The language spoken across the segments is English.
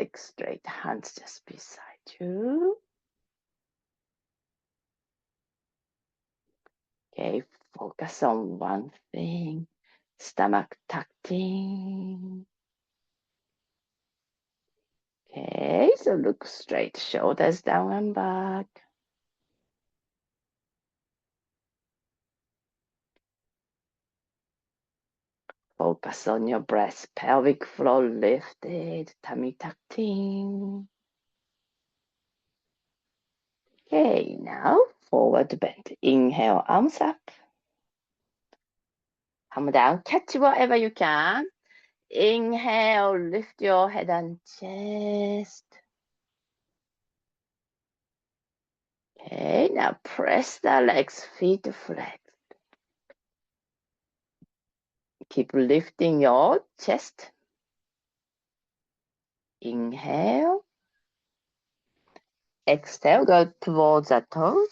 legs straight, hands just beside you. Okay, focus on one thing. Stomach tucked in. Okay, so look straight, shoulders down and back. Focus on your breath, pelvic floor lifted, tummy tucked in. Okay, now forward bend. Inhale, arms up. Come down, catch whatever you can. Inhale, lift your head and chest. Okay, now press the legs, feet flat. Keep lifting your chest. Inhale. Exhale, go towards the toes.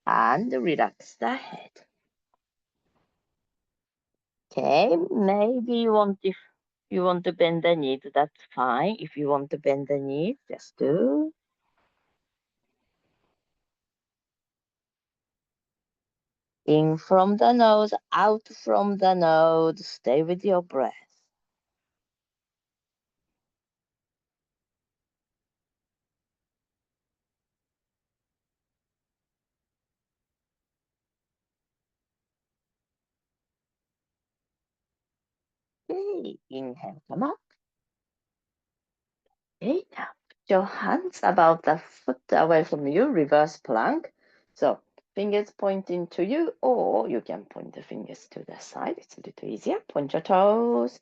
And relax the head. Okay, maybe if you want to bend the knees, that's fine. If you want to bend the knees, just do. In from the nose, out from the nose. Stay with your breath. Okay, inhale, come up. Okay, now put your hands above the foot away from you, reverse plank. So fingers pointing to you, or you can point the fingers to the side. It's a little easier. Point your toes.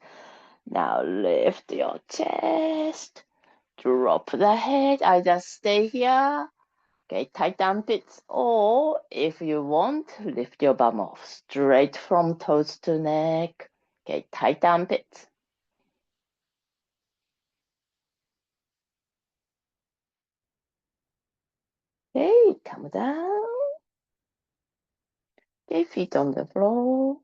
Now lift your chest. Drop the head. I just stay here. Okay, tight armpits. Or if you want, lift your bum off. Straight from toes to neck. Okay, tight armpits. Okay, come down. Okay, feet on the floor.